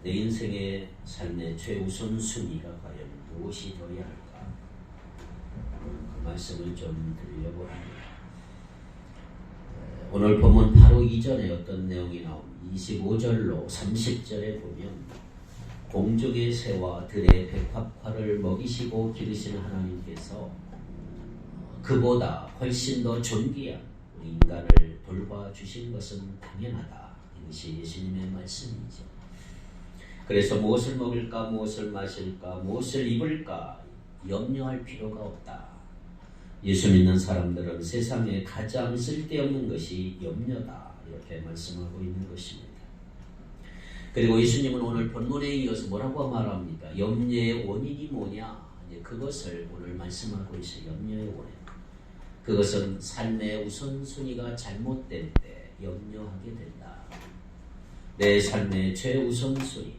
내 인생의 삶의 최우선 순위가 과연 무엇이 되어야 할까? 그 말씀을 좀 드리려고 합니다. 오늘 본문 바로 이전에 어떤 내용이 나옵니다. 25절로 30절에 보면 공중의 새와 들의 백합화를 먹이시고 기르시는 하나님께서 그보다 훨씬 더 존귀한 우리 인간을 돌봐주신 것은 당연하다. 이것이 예수님의 말씀이죠. 그래서 무엇을 먹을까, 무엇을 마실까, 무엇을 입을까 염려할 필요가 없다. 예수 믿는 사람들은 세상에 가장 쓸데없는 것이 염려다. 이렇게 말씀하고 있는 것입니다. 그리고 예수님은 오늘 본문에 이어서 뭐라고 말합니까? 염려의 원인이 뭐냐? 그것을 오늘 말씀하고 있어요. 염려의 원인. 그것은 삶의 우선순위가 잘못될 때 염려하게 된다. 내 삶의 최우선순위.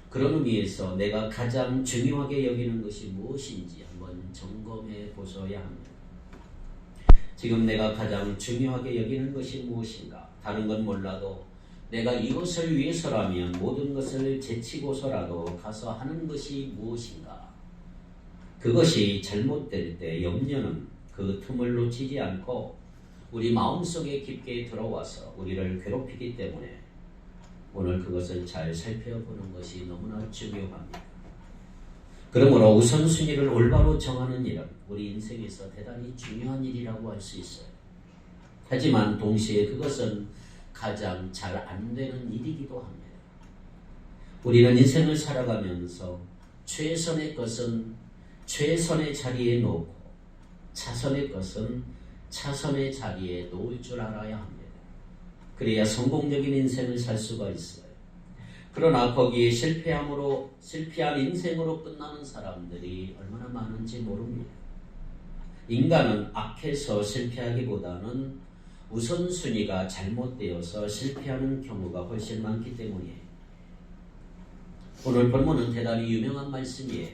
그런 의미에서 내가 가장 중요하게 여기는 것이 무엇인지 한번 점검해 보셔야 합니다. 지금 내가 가장 중요하게 여기는 것이 무엇인가? 다른 건 몰라도 내가 이것을 위해서라면 모든 것을 제치고서라도 가서 하는 것이 무엇인가? 그것이 잘못될 때 염려는 그 틈을 놓치지 않고 우리 마음속에 깊게 들어와서 우리를 괴롭히기 때문에 오늘 그것을 잘 살펴보는 것이 너무나 중요합니다. 그러므로 우선순위를 올바로 정하는 일은 우리 인생에서 대단히 중요한 일이라고 할 수 있어요. 하지만 동시에 그것은 가장 잘 안 되는 일이기도 합니다. 우리는 인생을 살아가면서 최선의 것은 최선의 자리에 놓고 차선의 것은 차선의 자리에 놓을 줄 알아야 합니다. 그래야 성공적인 인생을 살 수가 있어요. 그러나 거기에 실패한 인생으로 끝나는 사람들이 얼마나 많은지 모릅니다. 인간은 악해서 실패하기보다는 우선순위가 잘못되어서 실패하는 경우가 훨씬 많기 때문이에요. 오늘 본문은 대단히 유명한 말씀이에요.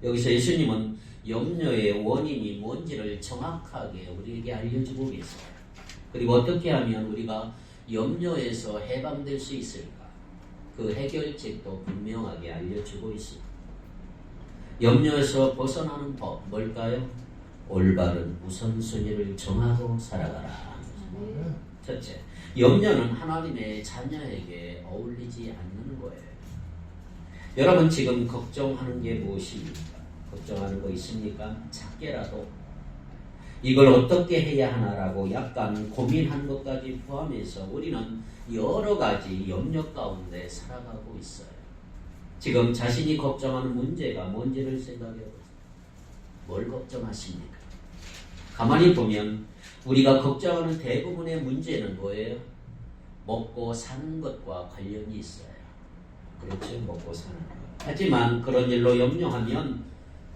여기서 예수님은 염려의 원인이 뭔지를 정확하게 우리에게 알려주고 계세요. 그리고 어떻게 하면 우리가 염려에서 해방될 수 있을까? 그 해결책도 분명하게 알려주고 있습니다. 염려에서 벗어나는 법 뭘까요? 올바른 우선순위를 정하고 살아가라. 첫째, 염려는 하나님의 자녀에게 어울리지 않는 거예요. 여러분 지금 걱정하는 게 무엇입니까? 걱정하는 거 있습니까? 작게라도 이걸 어떻게 해야 하나라고 약간 고민한 것까지 포함해서 우리는 여러 가지 염려 가운데 살아가고 있어요. 지금 자신이 걱정하는 문제가 뭔지를 생각해 보세요. 뭘 걱정하십니까? 가만히 보면 우리가 걱정하는 대부분의 문제는 뭐예요? 먹고 사는 것과 관련이 있어요. 그렇죠? 먹고 사는 것. 하지만 그런 일로 염려하면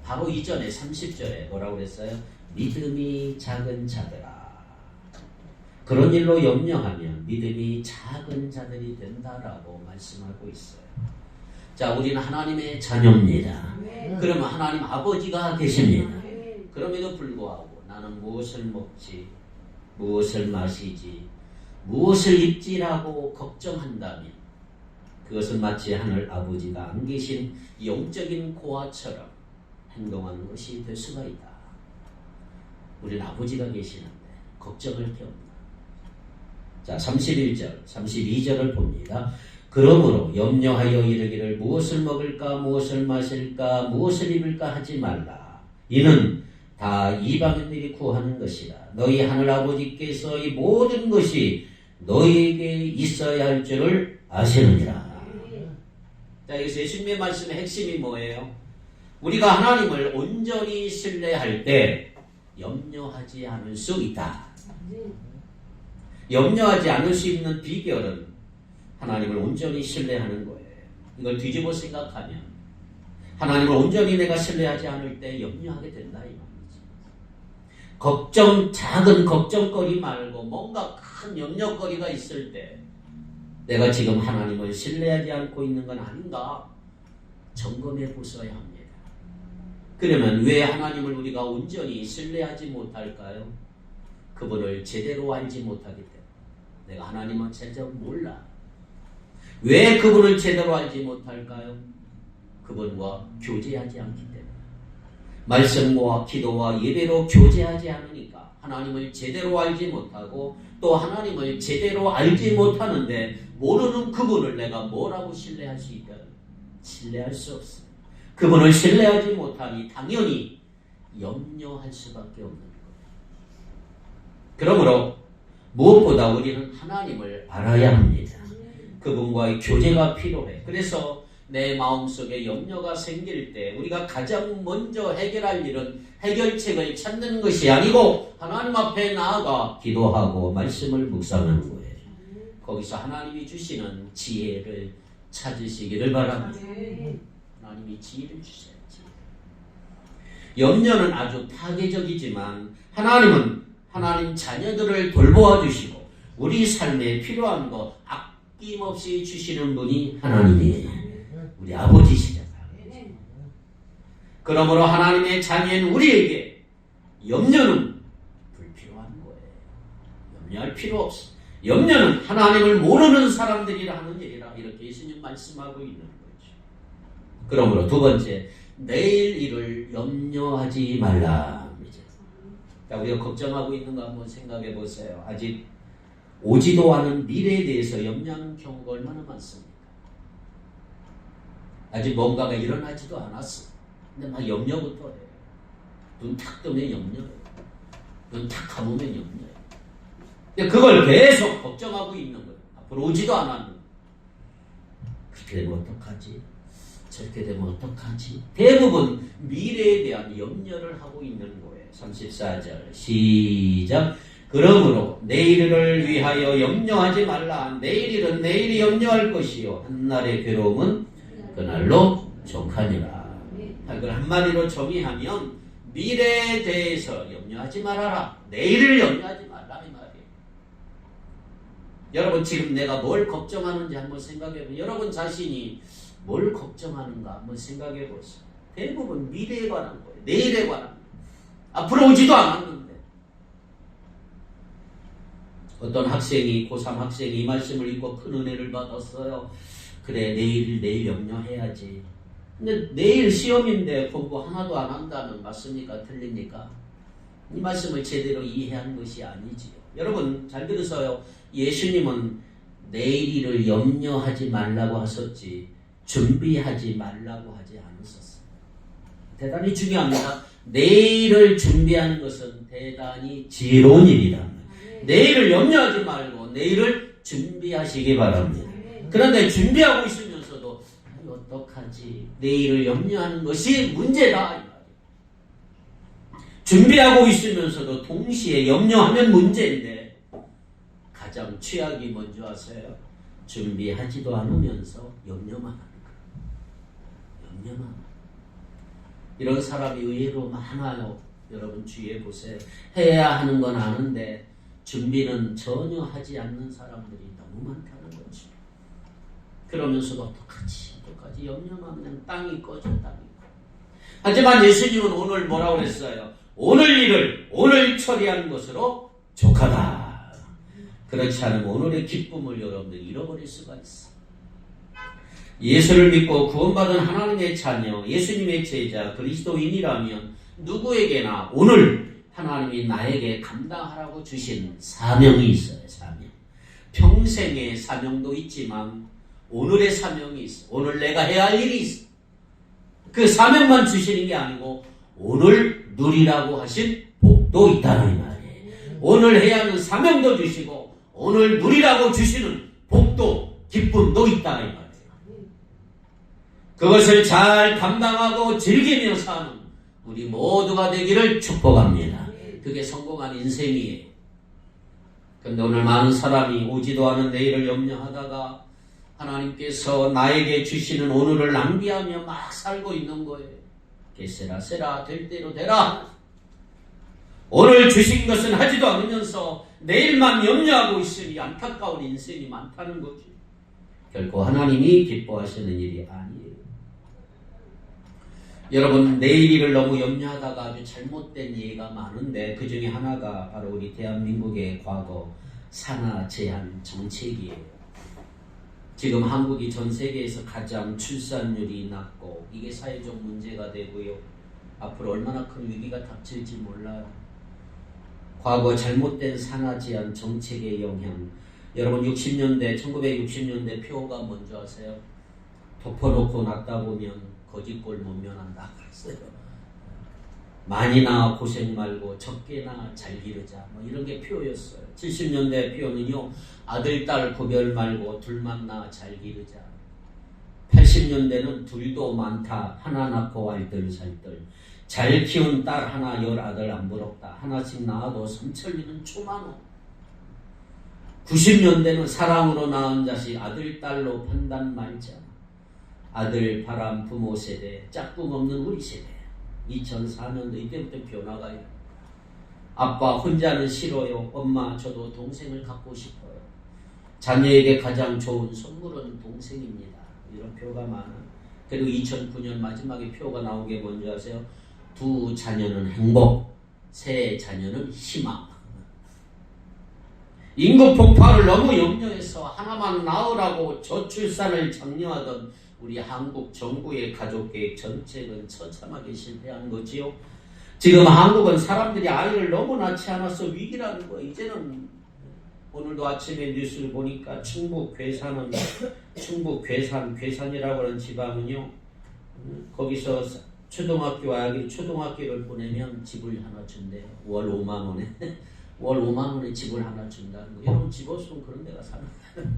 바로 이전에 30절에 뭐라고 그랬어요? 믿음이 작은 자들아. 그런 일로 염려하면 믿음이 작은 자들이 된다라고 말씀하고 있어요. 자, 우리는 하나님의 자녀입니다. 그러면 하나님 아버지가 계십니다. 그럼에도 불구하고 나는 무엇을 먹지, 무엇을 마시지, 무엇을 입지라고 걱정한다면 그것은 마치 하늘 아버지가 안 계신 영적인 고아처럼 행동하는 것이 될 수가 있다. 우리는 아버지가 계시는데 걱정할 게 없다. 자, 31절, 32절을 봅니다. 그러므로 염려하여 이르기를 무엇을 먹을까, 무엇을 마실까, 무엇을 입을까 하지 말라. 이는 다 이방인들이 구하는 것이라. 너희 하늘 아버지께서 이 모든 것이 너희에게 있어야 할 줄을 아시느니라. 자, 여기서 예수님의 말씀의 핵심이 뭐예요? 우리가 하나님을 온전히 신뢰할 때 염려하지 않을 수 있다. 염려하지 않을 수 있는 비결은 하나님을 온전히 신뢰하는 거예요. 이걸 뒤집어 생각하면 하나님을 온전히 내가 신뢰하지 않을 때 염려하게 된다 이 말이지. 작은 걱정거리 말고 뭔가 큰 염려거리가 있을 때 내가 지금 하나님을 신뢰하지 않고 있는 건 아닌가 점검해 보셔야 합니다. 그러면 왜 하나님을 우리가 온전히 신뢰하지 못할까요? 그분을 제대로 알지 못하기 때문에. 내가 하나님은 제대로 몰라. 왜 그분을 제대로 알지 못할까요? 그분과 교제하지 않기 때문에. 말씀과 기도와 예배로 교제하지 않으니까 하나님을 제대로 알지 못하고, 또 하나님을 제대로 알지 못하는데 모르는 그분을 내가 뭐라고 신뢰할 수 있다? 신뢰할 수 없어요. 그분을 신뢰하지 못하니 당연히 염려할 수밖에 없는 거예요. 그러므로 무엇보다 우리는 하나님을 알아야 합니다. 그분과의 교제가 필요해. 그래서 내 마음속에 염려가 생길 때 우리가 가장 먼저 해결할 일은 해결책을 찾는 것이 아니고 하나님 앞에 나아가 기도하고 말씀을 묵상하는 거예요. 거기서 하나님이 주시는 지혜를 찾으시기를 바랍니다. 하나님이 지혜를 주셔야지. 염려는 아주 파괴적이지만 하나님은 하나님 자녀들을 돌보아 주시고 우리 삶에 필요한 거 아낌없이 주시는 분이 하나님이에요. 우리 아버지시잖아요. 그러므로 하나님의 자녀인 우리에게 염려는 불필요한 거예요. 염려할 필요 없어. 염려는 하나님을 모르는 사람들이라 하는 일이라 이렇게 예수님 말씀하고 있는 거죠. 그러므로 두 번째, 내일 일을 염려하지 말라. 우리가 걱정하고 있는 거 한번 생각해 보세요. 아직 오지도 않은 미래에 대해서 염려하는 경우가 얼마나 많습니까? 아직 뭔가가 일어나지도 않았어. 근데 막 염려부터 해요. 눈 탁 뜨면 염려해요. 눈 탁 감으면 염려해요. 근데 그걸 계속 걱정하고 있는 거예요. 앞으로 오지도 않았는데. 그렇게 되면 어떡하지? 저렇게 되면 어떡하지? 대부분 미래에 대한 염려를 하고 있는 거예요. 34절 시작. 그러므로 내일을 위하여 염려하지 말라. 내일은 내일이 염려할 것이요 한날의 괴로움은 그날로 족하니라. 이걸 한마디로 정의하면 미래에 대해서 염려하지 말아라. 내일을 염려하지 말라 이 말이에요. 여러분 지금 내가 뭘 걱정하는지 한번 생각해보세요. 여러분 자신이 뭘 걱정하는가 한번 생각해보세요. 대부분 미래에 관한 거예요. 내일에 관한 거예요. 앞으로 오지도 않았는데. 어떤 학생이 고3 학생이 이 말씀을 읽고 큰 은혜를 받았어요. 그래 내일 염려해야지. 근데 내일 시험인데 공부 하나도 안 한다면 맞습니까? 틀립니까? 이 말씀을 제대로 이해한 것이 아니지요. 여러분 잘 들으세요. 예수님은 내일 일을 염려하지 말라고 하셨지 준비하지 말라고 하지 않으셨어요. 대단히 중요합니다. 내일을 준비하는 것은 대단히 지혜로운 일이다. 내일을 염려하지 말고 내일을 준비하시기 바랍니다. 그런데 준비하고 있으면서도 어떡하지? 내일을 염려하는 것이 문제다. 준비하고 있으면서도 동시에 염려하면 문제인데 가장 최악이 뭔지 아세요? 준비하지도 않으면서 염려만 하는 거예요. 염려만 하는 거예요. 이런 사람이 의외로 많아요. 여러분 주의해 보세요. 해야 하는 건 아는데 준비는 전혀 하지 않는 사람들이 너무 많다는 거죠. 그러면서도 어떡하지 염려만 하면 땅이 꺼져 땅이 꺼. 하지만 예수님은 오늘 뭐라고 그랬어요? 오늘 일을 오늘 처리하는 것으로 족하다. 그렇지 않으면 오늘의 기쁨을 여러분들 잃어버릴 수가 있어. 예수를 믿고 구원받은 하나님의 자녀, 예수님의 제자, 그리스도인이라면 누구에게나 오늘 하나님이 나에게 감당하라고 주신 사명이 있어요. 사명. 평생의 사명도 있지만 오늘의 사명이 있어. 오늘 내가 해야 할 일이 있어. 그 사명만 주시는 게 아니고 오늘 누리라고 하신 복도 있다는 말이에요. 오늘 해야 하는 사명도 주시고 오늘 누리라고 주시는 복도, 기쁨도 있다 이 말이에요. 그것을 잘 감당하고 즐기며 사는 우리 모두가 되기를 축복합니다. 그게 성공한 인생이에요. 그런데 오늘 많은 사람이 오지도 않은 내일을 염려하다가 하나님께서 나에게 주시는 오늘을 낭비하며 막 살고 있는 거예요. 게세라 될 대로 되라. 오늘 주신 것은 하지도 않으면서 내일만 염려하고 있으니 안타까운 인생이 많다는 거지. 결코 하나님이 기뻐하시는 일이 아니에요. 여러분 내일 일을 너무 염려하다가 아주 잘못된 예가 많은데 그 중에 하나가 바로 우리 대한민국의 과거 산하 제한 정책이에요. 지금 한국이 전 세계에서 가장 출산율이 낮고 이게 사회적 문제가 되고요. 앞으로 얼마나 큰 위기가 닥칠지 몰라요. 과거 잘못된 산하제한 정책의 영향. 여러분 1960년대 표가 뭔지 아세요? 덮어놓고 낳다 보면 거짓골 못 면한다 그랬어요. 많이나 고생 말고 적게나 잘 기르자 뭐 이런 게 표였어요. 70년대 표는요. 아들 딸 구별 말고 둘만 낳아 잘 기르자. 80년대는 둘도 많다. 하나 낳고 알뜰살뜰. 잘 키운 딸 하나 열 아들 안 부럽다. 하나씩 낳아도 삼천리는 초만호. 90년대는 사랑으로 낳은 자식 아들 딸로 판단 말자. 아들 바람 부모 세대 짝꿍 없는 우리 세대. 2004년도 이때부터 변화가요. 아빠 혼자는 싫어요. 엄마 저도 동생을 갖고 싶어요. 자녀에게 가장 좋은 선물은 동생입니다. 이런 표가 많아요. 그리고 2009년 마지막에 표가 나온 게 뭔지 아세요? 두 자녀는 행복, 세 자녀는 희망. 인구 폭발을 너무 염려해서 하나만 낳으라고 저출산을 장려하던 우리 한국 정부의 가족계획 정책은 처참하게 실패한 거지요. 지금 한국은 사람들이 아이를 너무 낳지 않아서 위기라는 거예요. 이제는 오늘도 아침에 뉴스를 보니까 충북 괴산이라고 하는 지방은요. 거기서 초등학교를 보내면 집을 하나 준대요. 월 5만 원에. 월 5만 원에 집을 하나 준다는 거. 여러분 집 없으면 그런 데가 사는 거예요.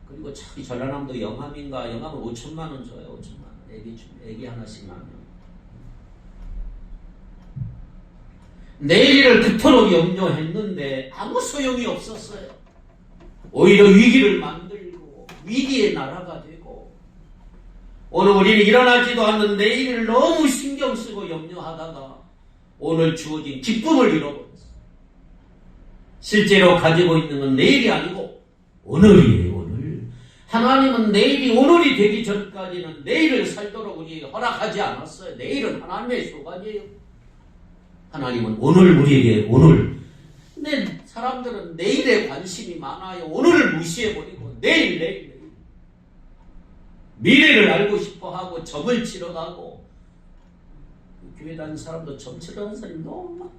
그리고 참 전라남도 영암은 5천만 원 줘요. 5천만 원. 애기 하나씩 낳으면. 내일을 그토록 염려했는데 아무 소용이 없었어요. 오히려 위기를 만들고 위기의 나라가 되고 오늘 우리는 일어나지도 않는 내일을 너무 신경 쓰고 염려하다가 오늘 주어진 기쁨을 잃어버렸어요. 실제로 가지고 있는 건 내일이 아니고 오늘이에요. 오늘. 하나님은 내일이 오늘이 되기 전까지는 내일을 살도록 우리에게 허락하지 않았어요. 내일은 하나님의 소관이에요. 하나님은 오늘 우리에게 오늘. 근데 사람들은 내일에 관심이 많아요. 오늘을 무시해버리고 내일. 미래를 알고 싶어하고 점을 치러가고 교회 다니는 사람도 점 치러가는 사람이 너무 많아.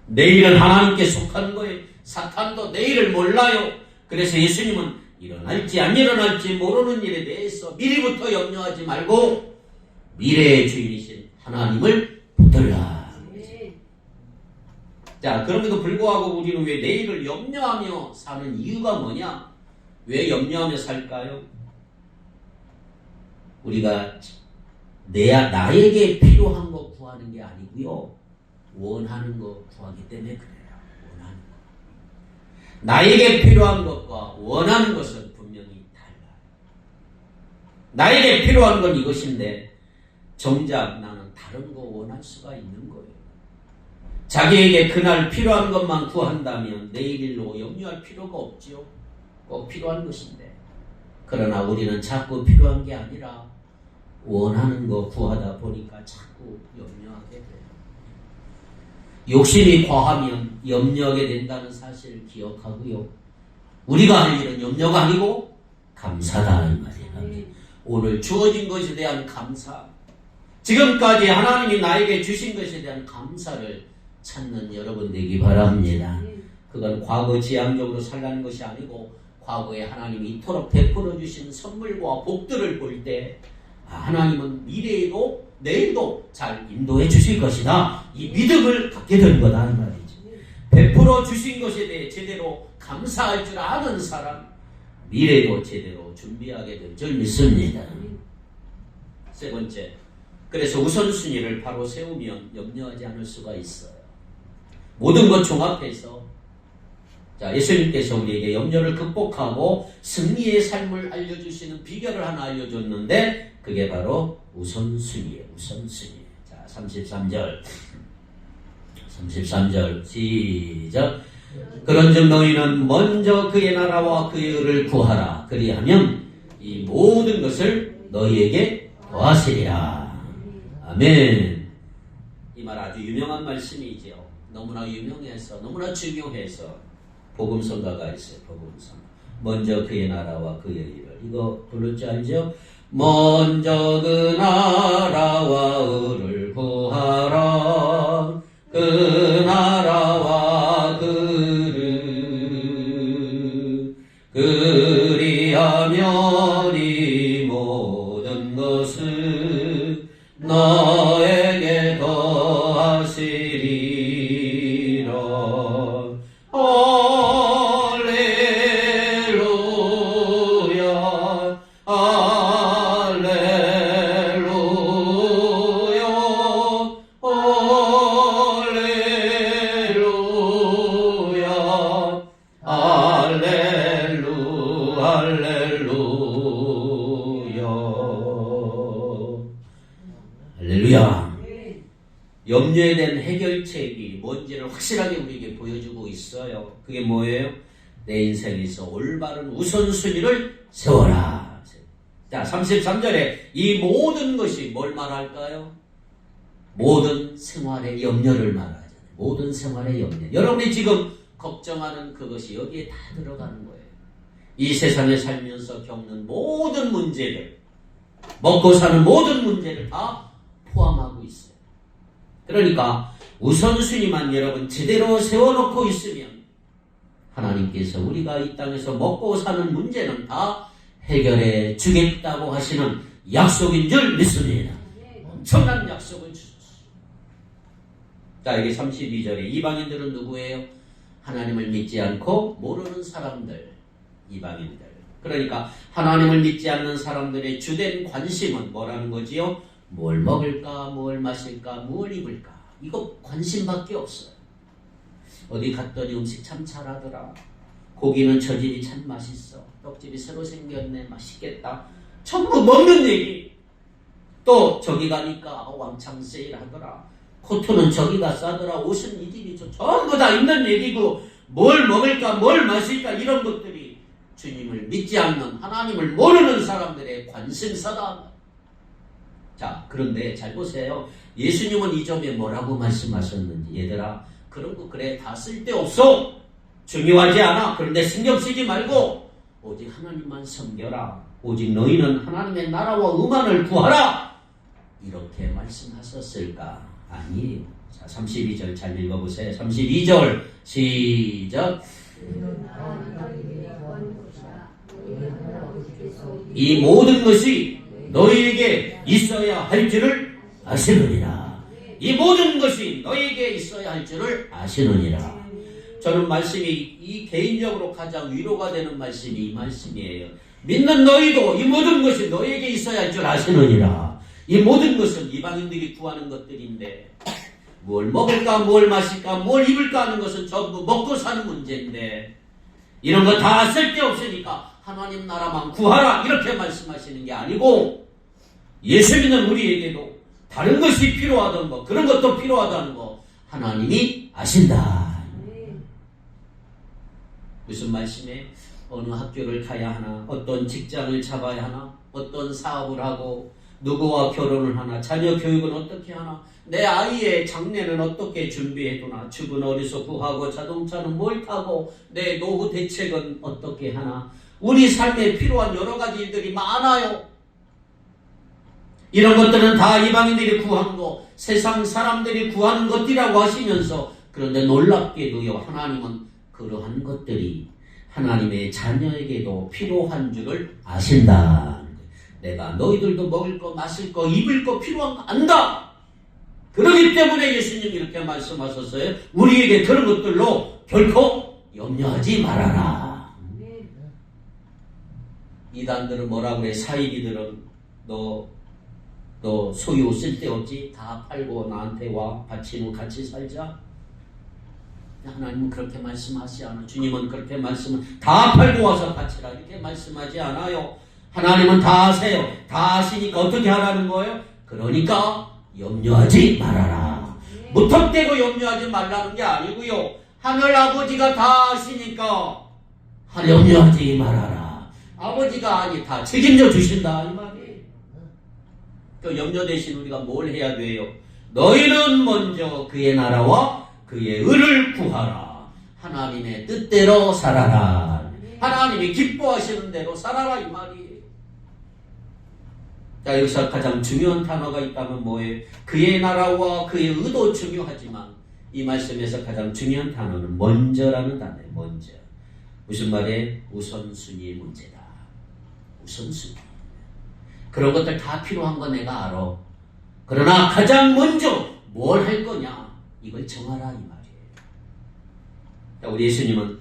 내일은 하나님께 속한 거예요. 사탄도 내일을 몰라요. 그래서 예수님은 일어날지 안 일어날지 모르는 일에 대해서 미리부터 염려하지 말고 미래의 주인이신 하나님을 붙들라. 자, 그럼에도 불구하고 우리는 왜 내일을 염려하며 사는 이유가 뭐냐? 왜 염려하며 살까요? 우리가 나에게 필요한 거 구하는 게 아니고요. 원하는 거 구하기 때문에 그래요. 원하는 거. 나에게 필요한 것과 원하는 것은 분명히 달라요. 나에게 필요한 건 이것인데 정작 나는 다른 거 원할 수가 있는 거예요. 자기에게 그날 필요한 것만 구한다면 내일로 염려할 필요가 없지요. 꼭 필요한 것인데. 그러나 우리는 자꾸 필요한 게 아니라 원하는 거 구하다 보니까 자꾸 염려하게 돼요. 욕심이 과하면 염려하게 된다는 사실을 기억하고요. 우리가 할 일은 염려가 아니고 감사다 이 말이에요. 오늘 주어진 것에 대한 감사. 지금까지 하나님이 나에게 주신 것에 대한 감사를 찾는 여러분 되기 바랍니다. 그건 과거 지향적으로 살라는 것이 아니고 과거에 하나님이 이토록 베풀어 주신 선물과 복들을 볼 때 하나님은 미래에도 내일도 잘 인도해 주실 것이다. 이 믿음을 갖게 된 거다 이 말이죠. 베풀어 주신 것에 대해 제대로 감사할 줄 아는 사람 미래도 제대로 준비하게 될 줄 믿습니다. 세 번째, 그래서 우선순위를 바로 세우면 염려하지 않을 수가 있어요. 모든 것 종합해서 예수님께서 우리에게 염려를 극복하고 승리의 삶을 알려주시는 비결을 하나 알려줬는데 그게 바로 우선순위예요. 우선순위. 자, 33절 시작. 그런즉 너희는 먼저 그의 나라와 그의 의를 구하라. 그리하면 이 모든 것을 너희에게 더하시리라. 아멘. 이 말 아주 유명한 말씀이죠. 너무나 유명해서 너무나 중요해서 복음성가가 있어요. 복음성. 먼저 그의 나라와 그의 의를. 이거 부를 줄 알죠? 먼저 그 나라와 의를 구하라. 그 나라와 그를 그리하면 이 모든 것을 너에게 더하시리라. 할렐루야 할렐루야 할렐루야 할렐루야. 염려에 대한 해결책이 뭔지를 확실하게 우리에게 보여주고 있어요. 그게 뭐예요? 내 인생에서 올바른 우선순위를 세워라. 자, 33절에 이 모든 것이 뭘 말할까요? 모든 생활의 염려를 말하잖아요. 모든 생활의 염려. 여러분이 지금 걱정하는 그것이 여기에 다 들어가는 거예요. 이 세상에 살면서 겪는 모든 문제들, 먹고 사는 모든 문제를 다 포함하고 있어요. 그러니까 우선순위만 여러분 제대로 세워놓고 있으면 하나님께서 우리가 이 땅에서 먹고 사는 문제는 다 해결해 주겠다고 하시는 약속인 줄 믿습니다. 엄청난 약속을 주셨어요. 자, 여기 32절에 이방인들은 누구예요? 하나님을 믿지 않고 모르는 사람들, 이방인들. 그러니까 하나님을 믿지 않는 사람들의 주된 관심은 뭐라는 거지요? 뭘 먹을까, 뭘 마실까, 뭘 입을까. 이거 관심밖에 없어요. 어디 갔더니 음식 참 잘하더라. 고기는 저질이 참 맛있어. 떡집이 새로 생겼네. 맛있겠다. 전부 먹는 얘기. 또 저기 가니까 왕창 세일하더라. 코트는 저기가 싸더라. 옷은 이 집이 전부 다 있는 얘기고 뭘 먹을까, 뭘 마실까 이런 것들이 주님을 믿지 않는 하나님을 모르는 사람들의 관심사다. 자, 그런데 잘 보세요. 예수님은 이 점에 뭐라고 말씀하셨는지. 얘들아, 그런 거 그래 다 쓸데없어. 중요하지 않아. 그런데 신경 쓰지 말고 오직 하나님만 섬겨라. 오직 너희는 하나님의 나라와 의만을 구하라. 이렇게 말씀하셨을까? 아니에요. 자, 32절 잘 읽어보세요. 32절 시작. 이 모든 것이 너희에게 있어야 할 줄을 아시느니라. 이 모든 것이 너희에게 있어야 할 줄을 아시느니라. 저는 말씀이 이 개인적으로 가장 위로가 되는 말씀이 이 말씀이에요. 믿는 너희도 이 모든 것이 너희에게 있어야 할 줄 아시느니라. 이 모든 것은 이방인들이 구하는 것들인데 뭘 먹을까, 뭘 마실까, 뭘 입을까 하는 것은 전부 먹고 사는 문제인데 이런 거 다 쓸데없으니까 하나님 나라만 구하라 이렇게 말씀하시는 게 아니고 예수 믿는 우리에게도 다른 것이 필요하던 거, 그런 것도 필요하다는 거 하나님이 아신다. 무슨 말씀에 어느 학교를 가야 하나, 어떤 직장을 잡아야 하나, 어떤 사업을 하고 누구와 결혼을 하나, 자녀 교육은 어떻게 하나, 내 아이의 장래는 어떻게 준비해두나, 죽은 어디서 구하고 자동차는 뭘 타고 내 노후 대책은 어떻게 하나, 우리 삶에 필요한 여러 가지 일들이 많아요. 이런 것들은 다 이방인들이 구한 거, 세상 사람들이 구하는 것이라고 하시면서 그런데 놀랍게도요, 하나님은 그러한 것들이 하나님의 자녀에게도 필요한 줄을 아신다. 내가 너희들도 먹을 거, 마실 거, 입을 거 필요한 거 안다. 그러기 때문에 예수님이 이렇게 말씀하셨어요. 우리에게 그런 것들로 결코 염려하지 말아라. 이단들은 뭐라 그래? 사이비들은 너 소유 쓸데없지? 다 팔고 나한테 와. 바치고 같이 살자. 하나님은 그렇게 말씀하지 않아요. 주님은 그렇게 다 팔고 와서 바치라 이렇게 말씀하지 않아요. 하나님은 다 아세요. 다 아시니까 어떻게 하라는 거예요? 그러니까 염려하지 말아라. 무턱대고 염려하지 말라는 게 아니고요. 하늘 아버지가 다 아시니까 염려하지 말아라. 아버지가 아니 다 책임져 주신다 이 말이에요. 그 염려 대신 우리가 뭘 해야 돼요? 너희는 먼저 그의 나라와 그의 의를 구하라. 하나님의 뜻대로 살아라. 하나님이 기뻐하시는 대로 살아라 이 말이에요. 자, 여기서 가장 중요한 단어가 있다면 뭐예요? 그의 나라와 그의 의도 중요하지만 이 말씀에서 가장 중요한 단어는 먼저라는 단어예요. 먼저. 무슨 말이에요? 우선순위의 문제다. 우선순위. 그런 것들 다 필요한 거 내가 알아. 그러나 가장 먼저 뭘 할 거냐? 이걸 정하라 이 말이에요. 자, 우리 예수님은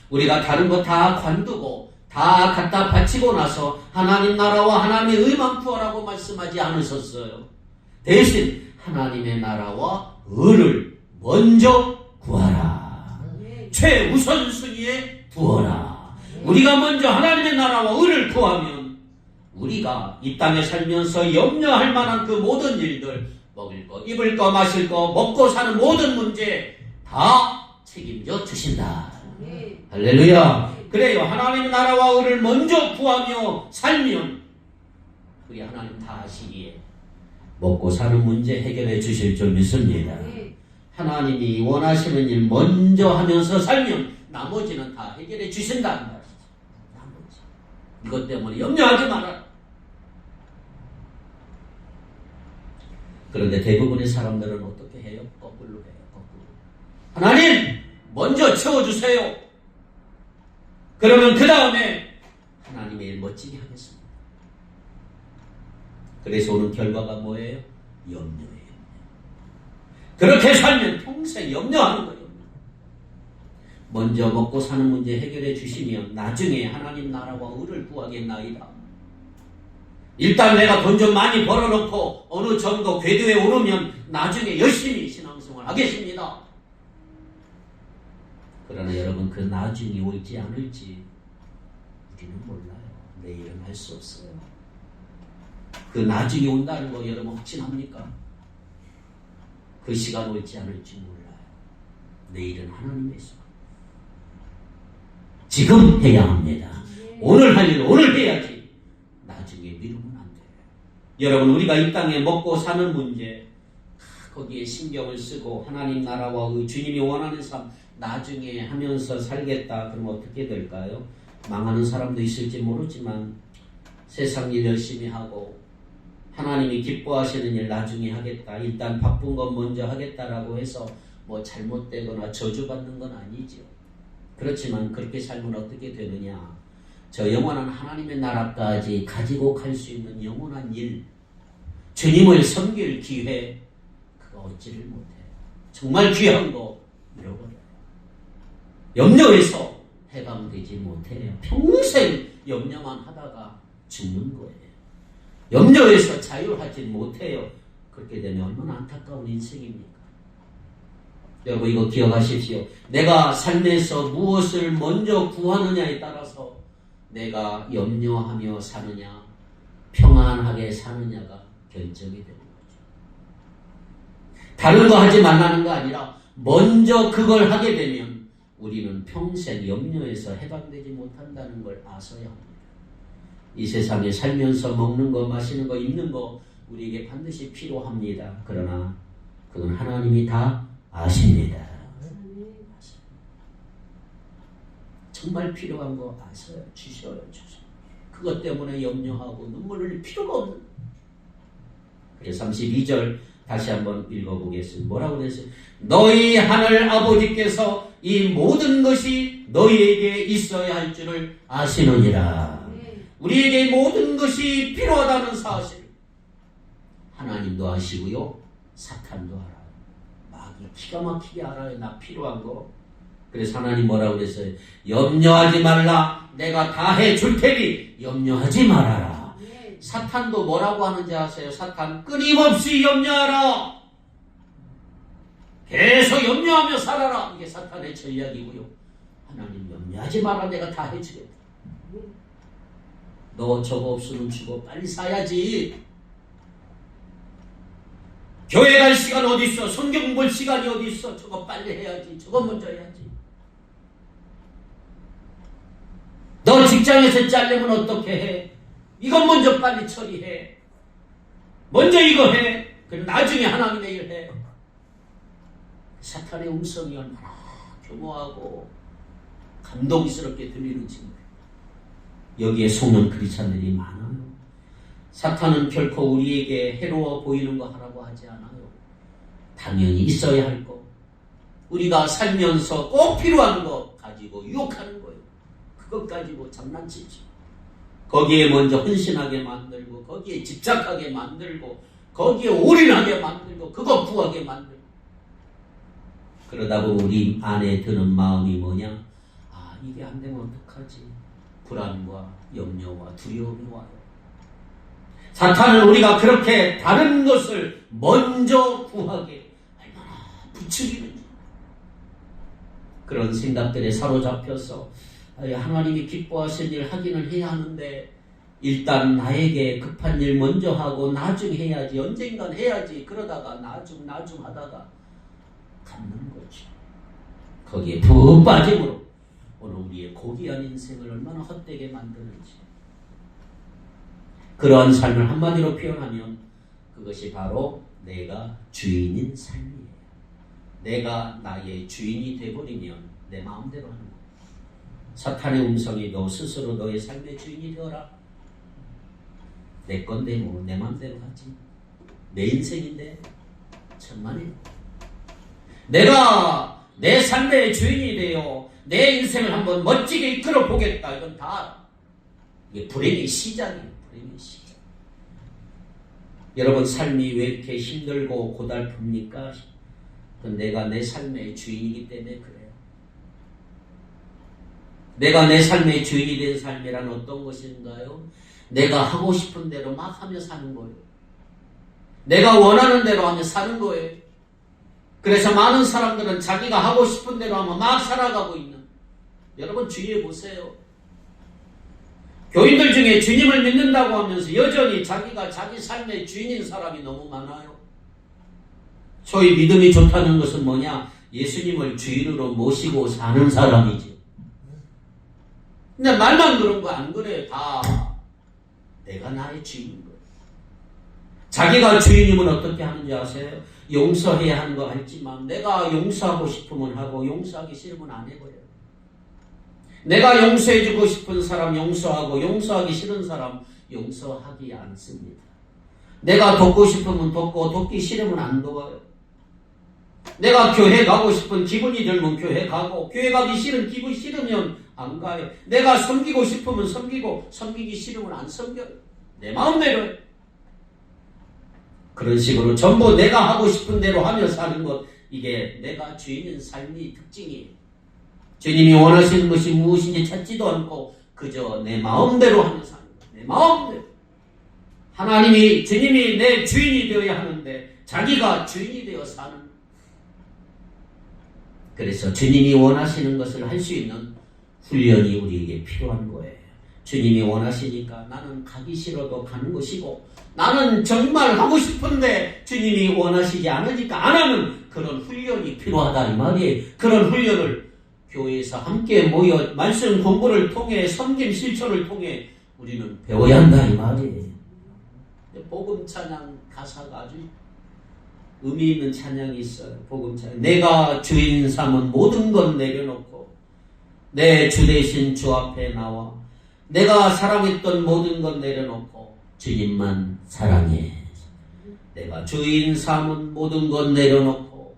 우리가 다른 거 다 관두고 다 갖다 바치고 나서 하나님 나라와 하나님의 의만 구하라고 말씀하지 않으셨어요. 대신 하나님의 나라와 의를 먼저 구하라. 최우선순위에 두어라. 우리가 먼저 하나님의 나라와 의를 구하면 우리가 이 땅에 살면서 염려할 만한 그 모든 일들, 먹을 거, 입을 거, 마실 거, 먹고 사는 모든 문제 다 책임져 주신다. 할렐루야. 그래요. 하나님 나라와 의를 먼저 구하며 살면 우리 하나님 다 아시기에 먹고 사는 문제 해결해 주실 줄 믿습니다. 하나님이 원하시는 일 먼저 하면서 살면 나머지는 다 해결해 주신다는 말이죠. 나머지. 이것 때문에 염려하지 마라. 그런데 대부분의 사람들은 어떻게 해요? 거꾸로 해요. 거꾸로. 하나님 먼저 채워주세요. 그러면 그 다음에 하나님의 일 멋지게 하겠습니다. 그래서 오는 결과가 뭐예요? 염려예요. 그렇게 살면 평생 염려하는 거예요. 먼저 먹고 사는 문제 해결해 주시면 나중에 하나님 나라와 의를 구하겠나이다. 일단 내가 돈 좀 많이 벌어놓고 어느 정도 궤도에 오르면 나중에 열심히 신앙생활 하겠습니다. 그러나 여러분 그 나중이 올지 않을지 우리는 몰라요. 내일은 알 수 없어요. 그 나중이 온다는 거 여러분 확신합니까? 그 시간 올지 않을지 몰라요. 내일은 하나님의 시간. 지금 해야 합니다. 오늘 할 일을 오늘 해야지. 나중에 미루면 안 돼요. 여러분 우리가 이 땅에 먹고 사는 문제 거기에 신경을 쓰고 하나님 나라와 그 주님이 원하는 삶 나중에 하면서 살겠다. 그럼 어떻게 될까요? 망하는 사람도 있을지 모르지만 세상 일 열심히 하고 하나님이 기뻐하시는 일 나중에 하겠다. 일단 바쁜 건 먼저 하겠다라고 해서 뭐 잘못되거나 저주받는 건 아니죠. 그렇지만 그렇게 살면 어떻게 되느냐? 저 영원한 하나님의 나라까지 가지고 갈 수 있는 영원한 일, 주님을 섬길 기회, 그거 얻지를 못해요. 정말 귀한 거 잃어버려요. 염려해서 해방되지 못해요. 평생 염려만 하다가 죽는 거예요. 염려해서 자유하지 못해요. 그렇게 되면 얼마나 안타까운 인생입니까? 여러분 이거 기억하십시오. 내가 삶에서 무엇을 먼저 구하느냐에 따라서 내가 염려하며 사느냐 평안하게 사느냐가 결정이 되는 거죠. 다른 거 하지 말라는 거 아니라 먼저 그걸 하게 되면 우리는 평생 염려에서 해방되지 못한다는 걸 아셔야 합니다. 이 세상에 살면서 먹는 거, 마시는 거, 입는 거 우리에게 반드시 필요합니다. 그러나 그건 하나님이 다 아십니다. 정말 필요한 거 아셔요. 주셔요. 그것 때문에 염려하고 눈물 흘릴 필요가 없는. 그래서 32절 다시 한번 읽어보겠습니다. 뭐라고 그랬어요? 너희 하늘 아버지께서 이 모든 것이 너희에게 있어야 할 줄을 아시느니라. 우리에게 모든 것이 필요하다는 사실 하나님도 아시고요. 사탄도 알아요. 마귀 기가 막히게 알아요. 나 필요한 거. 그래서 하나님 뭐라고 그랬어요? 염려하지 말라. 내가 다 해줄 테니 염려하지 말아라. 사탄도 뭐라고 하는지 아세요? 사탄 끊임없이 염려하라. 계속 염려하며 살아라. 이게 사탄의 전략이고요. 하나님 염려하지 마라. 내가 다 해주겠다. 너 저거 없으면 죽어. 빨리 사야지. 교회 갈 시간 어디 있어? 성경 볼 시간이 어디 있어? 저거 빨리 해야지. 저거 먼저 해야지. 너 직장에서 잘리면 어떻게 해? 이것 먼저 빨리 처리해. 먼저 이거 해. 그리고 나중에 하나님의 일 해. 사탄의 음성이 얼마나 교모하고 감동스럽게 들리는지. 여기에 속는 크리스찬들이 많아요. 사탄은 결코 우리에게 해로워 보이는 거 하라고 하지 않아요. 당연히 있어야 할 거, 우리가 살면서 꼭 필요한 거 가지고 유혹하는 거예요. 그것 가지고 장난치지. 거기에 먼저 헌신하게 만들고, 거기에 집착하게 만들고, 거기에 올인하게 만들고, 그거 구하게 만들고. 그러다 보면 우리 안에 드는 마음이 뭐냐? 아, 이게 안 되면 어떡하지? 불안과 염려와 두려움이 와요. 사탄은 우리가 그렇게 다른 것을 먼저 구하게 얼마나 부추기는지, 그런 생각들에 사로잡혀서 하나님이 기뻐하신 일 하기는 해야 하는데 일단 나에게 급한 일 먼저 하고 나중 해야지, 언젠간 해야지, 그러다가 나중 하다가 갖는 거죠. 거기에 푹 빠짐으로 오늘 우리의 고귀한 인생을 얼마나 헛되게 만드는지. 그러한 삶을 한마디로 표현하면 그것이 바로 내가 주인인 삶이에요. 내가 나의 주인이 되어버리면 내 마음대로 하는 거예요. 사탄의 음성이 너 스스로 너의 삶의 주인이 되어라. 내 건데 뭐 내 마음대로 하지. 내 인생인데 천만에. 내가 내 삶의 주인이 되어 내 인생을 한번 멋지게 이끌어 보겠다. 이건 다 이게 불행의 시작이에요. 불행의 시작. 여러분, 삶이 왜 이렇게 힘들고 고달픕니까? 내가 내 삶의 주인이기 때문에 그래요. 내가 내 삶의 주인이 된 삶이란 어떤 것인가요? 내가 하고 싶은 대로 막 하며 사는 거예요. 내가 원하는 대로 하며 사는 거예요. 그래서 많은 사람들은 자기가 하고 싶은 대로 하며 막 살아가고 있는, 여러분 주의해 보세요. 교인들 중에 주님을 믿는다고 하면서 여전히 자기가 자기 삶의 주인인 사람이 너무 많아요. 소위 믿음이 좋다는 것은 뭐냐? 예수님을 주인으로 모시고 사는 사람이지. 근데 말만 그런 거 안 그래요. 다 내가 나의 주인인 거예요. 자기가 주인이면 어떻게 하는지 아세요? 용서해야 하는 거 알지만 내가 용서하고 싶으면 하고 용서하기 싫으면 안 해버려요. 내가 용서해주고 싶은 사람 용서하고 용서하기 싫은 사람 용서하기 않습니다. 내가 돕고 싶으면 돕고 돕기 싫으면 안 도와요. 내가 교회 가고 싶은 기분이 들면 교회 가고, 교회 가기 싫은 기분 싫으면 안 가요. 내가 섬기고 싶으면 섬기고, 섬기기 싫으면 안 섬겨요. 내 마음대로. 그런 식으로 전부 내가 하고 싶은 대로 하며 사는 것, 이게 내가 주인인 삶의 특징이에요. 주님이 원하시는 것이 무엇인지 찾지도 않고 그저 내 마음대로 하며 사는 거예요. 내 마음대로. 하나님이, 주님이 내 주인이 되어야 하는데 자기가 주인이 되어 사는. 그래서 주님이 원하시는 것을 할 수 있는 훈련이 우리에게 필요한 거예요. 주님이 원하시니까 나는 가기 싫어도 가는 것이고, 나는 정말 하고 싶은데 주님이 원하시지 않으니까 안 하는 그런 훈련이 필요하다 이 말이에요. 그런 훈련을 교회에서 함께 모여 말씀 공부를 통해 섬김 실천을 통해 우리는 배워야 한다 이 말이에요. 복음 찬양 가사가 아주 의미 있는 찬양이 있어요. 복음 찬양. 내가 주인 삼은 모든 것 내려놓고 내 주 대신 주 앞에 나와 내가 사랑했던 모든 것 내려놓고 주님만 사랑해. 내가 주인 삼은 모든 것 내려놓고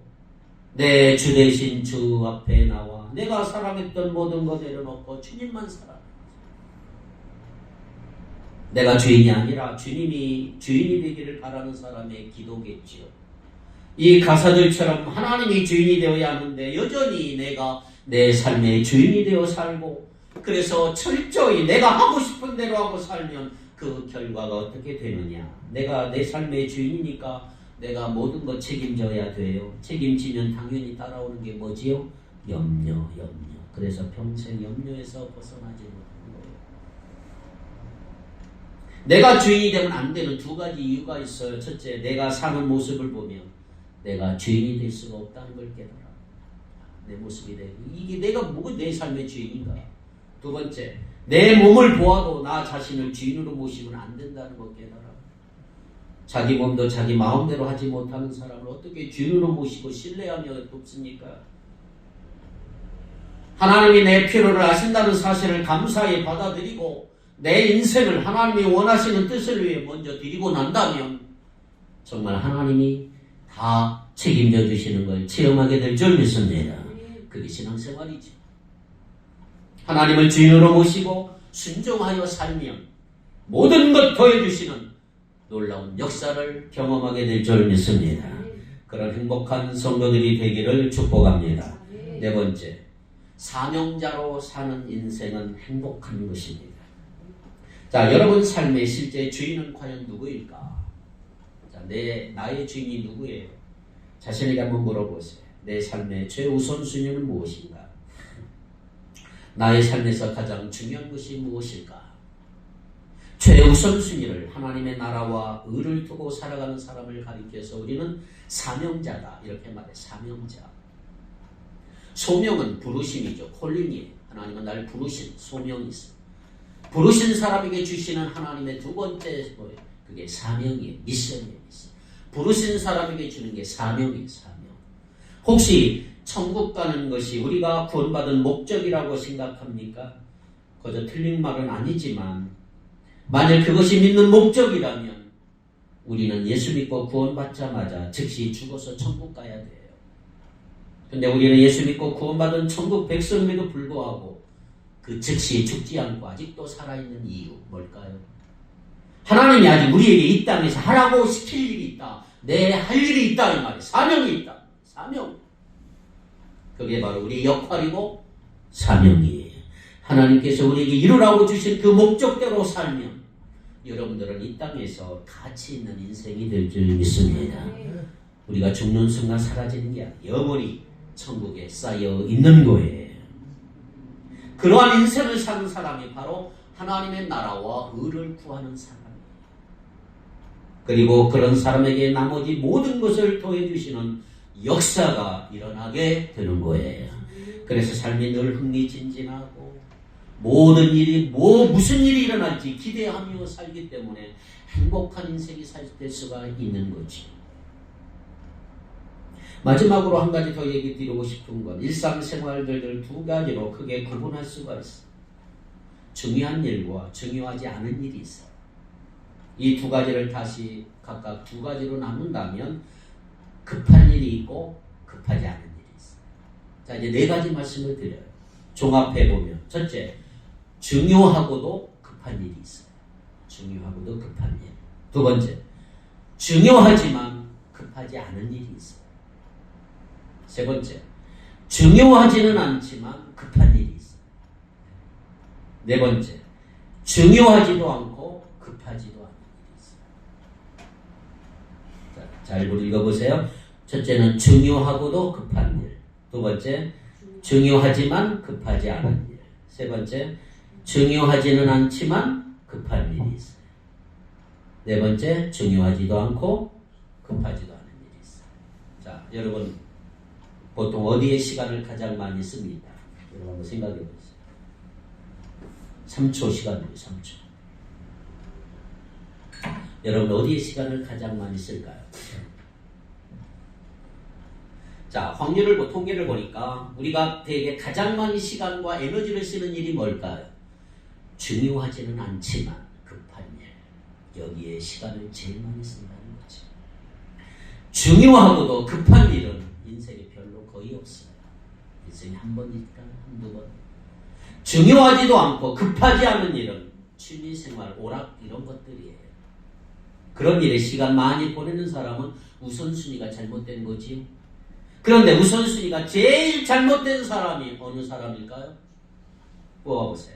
내 주 대신 주 앞에 나와 내가 사랑했던 모든 것 내려놓고 주님만 사랑해. 내가 주인이 아니라 주님이 주인이 되기를 바라는 사람의 기도겠지요. 이 가사들처럼 하나님이 주인이 되어야 하는데 여전히 내가 내 삶의 주인이 되어 살고, 그래서 철저히 내가 하고 싶은 대로 하고 살면 그 결과가 어떻게 되느냐? 내가 내 삶의 주인이니까 내가 모든 것 책임져야 돼요. 책임지면 당연히 따라오는 게 뭐지요? 염려. 그래서 평생 염려에서 벗어나지 못하는 거예요. 내가 주인이 되면 안 되는 두 가지 이유가 있어요. 첫째, 내가 사는 모습을 보면 내가 주인이 될 수가 없다는 걸 깨달아. 내 모습이 되고 이게 내가 뭐가 내 삶의 주인인가? 두 번째, 내 몸을 보아도 나 자신을 주인으로 모시면 안 된다는 걸 깨달아. 자기 몸도 자기 마음대로 하지 못하는 사람을 어떻게 주인으로 모시고 신뢰하며 돕습니까? 하나님이 내 필요를 아신다는 사실을 감사히 받아들이고 내 인생을 하나님이 원하시는 뜻을 위해 먼저 드리고 난다면 정말 하나님이 다 책임져 주시는 걸 체험하게 될 줄 믿습니다. 그게 신앙생활이죠. 하나님을 주인으로 모시고 순종하여 살면 모든 것 더해주시는 놀라운 역사를 경험하게 될 줄 믿습니다. 그런 행복한 성도들이 되기를 축복합니다. 네 번째, 사명자로 사는 인생은 행복한 것입니다. 자, 여러분 삶의 실제 주인은 과연 누구일까? 자, 나의 주인이 누구예요? 자신에게 한번 물어보세요. 내 삶의 최우선순위는 무엇인가? 나의 삶에서 가장 중요한 것이 무엇일까? 최우선순위를 하나님의 나라와 의를 두고 살아가는 사람을 가리켜서 우리는 사명자다 이렇게 말해. 사명자. 소명은 부르심이죠. 콜링이에요. 하나님은 날 부르신 소명이 있어요. 부르신 사람에게 주시는 하나님의 두 번째 뭐예요? 그게 사명이에요. 미션이에요. 미션. 부르신 사람에게 주는 게 사명이에요. 사명. 혹시 천국 가는 것이 우리가 구원받은 목적이라고 생각합니까? 그저 틀린 말은 아니지만 만약 그것이 믿는 목적이라면 우리는 예수 믿고 구원받자마자 즉시 죽어서 천국 가야 돼요. 근데 우리는 예수 믿고 구원받은 천국 백성임에도 불구하고 그 즉시 죽지 않고 아직도 살아있는 이유 뭘까요? 하나님이 아직 우리에게 이 땅에서 하라고 시킬 일이 있다. 내 할 일이 있다 이 말이에요. 사명이 있다. 사명. 그게 바로 우리의 역할이고 사명이에요. 하나님께서 우리에게 이루라고 주신 그 목적대로 살면 여러분들은 이 땅에서 가치 있는 인생이 될 줄 믿습니다. 우리가 죽는 순간 사라지는 게 아니라 영원히 천국에 쌓여 있는 거예요. 그러한 인생을 사는 사람이 바로 하나님의 나라와 의를 구하는 사람이에요. 그리고 그런 사람에게 나머지 모든 것을 더해주시는 역사가 일어나게 되는 거예요. 그래서 삶이 늘 흥미진진하고 모든 일이 무슨 일이 일어날지 기대하며 살기 때문에 행복한 인생이 될 수가 있는 거지. 마지막으로 한 가지 더 얘기 드리고 싶은 건 일상생활들 두 가지로 크게 구분할 수가 있어. 중요한 일과 중요하지 않은 일이 있어. 이 두 가지를 다시 각각 두 가지로 나눈다면 급한 일이 있고 급하지 않은 일이 있어요. 자, 이제 네 가지 말씀을 드려요. 종합해 보면 첫째, 중요하고도 급한 일이 있어요. 중요하고도 급한 일. 두 번째, 중요하지만 급하지 않은 일이 있어요. 세 번째, 중요하지는 않지만 급한 일이 있어요. 네 번째, 중요하지도 않고 급하지도 않은 일이 있어요. 자, 잘 읽어보세요. 첫째는 중요하고도 급한 일. 두 번째, 중요하지만 급하지 않은 일. 세 번째, 중요하지는 않지만 급한 일이 있어요. 네 번째, 중요하지도 않고 급하지도 않은 일이 있어요. 자, 여러분 보통 어디에 시간을 가장 많이 씁니까? 여러분 한번 생각해 보세요. 3초 시간이에요. 3초. 여러분 어디에 시간을 가장 많이 쓸까요? 자, 확률을 통계를 보니까 우리가 대개 가장 많이 시간과 에너지를 쓰는 일이 뭘까요? 중요하지는 않지만 급한 일. 여기에 시간을 제일 많이 쓴다는 거지. 중요하고도 급한 일은 인생에 별로 거의 없어요. 인생에 한 번 있다, 한두 번. 중요하지도 않고 급하지 않은 일은 취미생활, 오락 이런 것들이에요. 그런 일에 시간 많이 보내는 사람은 우선순위가 잘못된 거지. 그런데 우선순위가 제일 잘못된 사람이 어느 사람일까요? 뽑아보세요.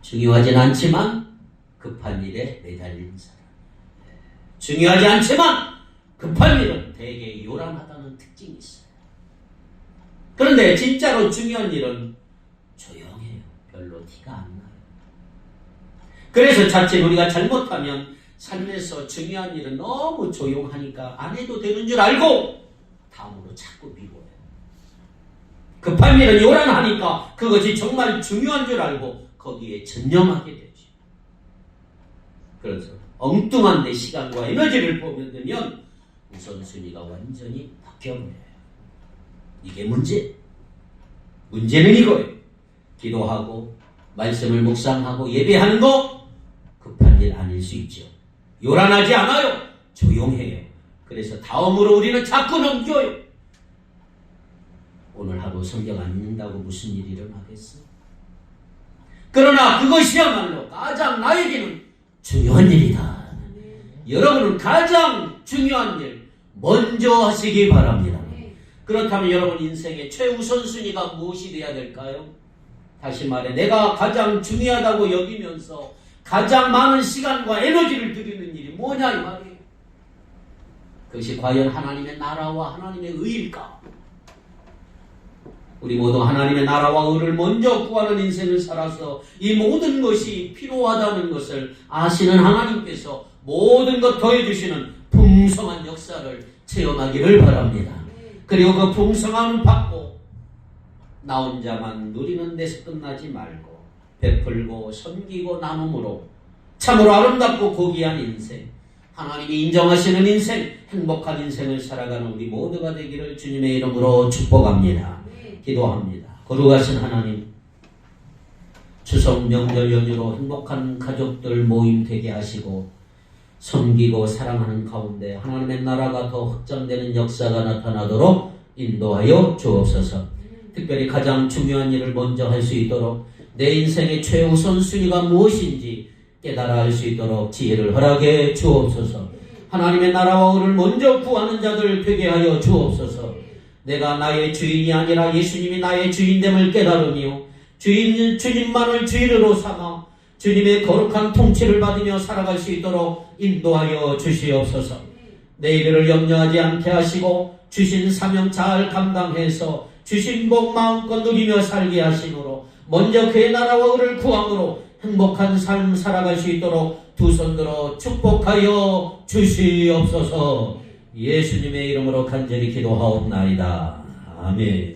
중요하진 않지만 급한 일에 매달리는 사람. 중요하지 않지만 급한 일은 되게 요란하다는 특징이 있어요. 그런데 진짜로 중요한 일은 조용해요. 별로 티가 안 나요. 그래서 자칫 우리가 잘못하면 삶에서 중요한 일은 너무 조용하니까 안 해도 되는 줄 알고 다음으로 자꾸 미뤄요. 급한 일은 요란하니까 그것이 정말 중요한 줄 알고 거기에 전념하게 되죠. 그래서 엉뚱한 내 시간과 에너지를 보면 우선순위가 완전히 바뀌어버려요. 이게 문제는 이거예요. 기도하고 말씀을 묵상하고 예배하는 거 급한 일 아닐 수 있죠. 요란하지 않아요. 조용해요. 그래서 다음으로 우리는 자꾸 넘겨요. 오늘 하루 성경 안 읽는다고 무슨 일이 일어나겠어? 그러나 그것이야말로 가장 나에게는 중요한 일이다. 여러분은 가장 중요한 일 먼저 하시기 바랍니다. 그렇다면 여러분 인생의 최우선순위가 무엇이 되어야 될까요? 다시 말해 내가 가장 중요하다고 여기면서 가장 많은 시간과 에너지를 들이는 일이 뭐냐 이 말이에요. 그것이 과연 하나님의 나라와 하나님의 의일까? 우리 모두 하나님의 나라와 의를 먼저 구하는 인생을 살아서 이 모든 것이 필요하다는 것을 아시는 하나님께서 모든 것 더해주시는 풍성한 역사를 체험하기를 바랍니다. 그리고 그 풍성함을 받고 나 혼자만 누리는 데서 끝나지 말고 베풀고 섬기고 나눔으로 참으로 아름답고 고귀한 인생, 하나님이 인정하시는 인생, 행복한 인생을 살아가는 우리 모두가 되기를 주님의 이름으로 축복합니다. 기도합니다. 거룩하신 하나님, 추석 명절 연휴로 행복한 가족들 모임 되게 하시고 섬기고 사랑하는 가운데 하나님의 나라가 더 확장되는 역사가 나타나도록 인도하여 주옵소서. 특별히 가장 중요한 일을 먼저 할 수 있도록 내 인생의 최우선순위가 무엇인지 깨달아 알 수 있도록 지혜를 허락해 주옵소서. 하나님의 나라와 의를 먼저 구하는 자들 되게 하여 주옵소서. 내가 나의 주인이 아니라 예수님이 나의 주인됨을 깨달으며 주님만을 주인으로 삼아 주님의 거룩한 통치를 받으며 살아갈 수 있도록 인도하여 주시옵소서. 내일을 염려하지 않게 하시고 주신 사명 잘 감당해서 주신 복 마음껏 누리며 살게 하시므로 먼저 그의 나라와 의를 구함으로 행복한 삶 살아갈 수 있도록 두 손 들어 축복하여 주시옵소서. 예수님의 이름으로 간절히 기도하옵나이다. 아멘.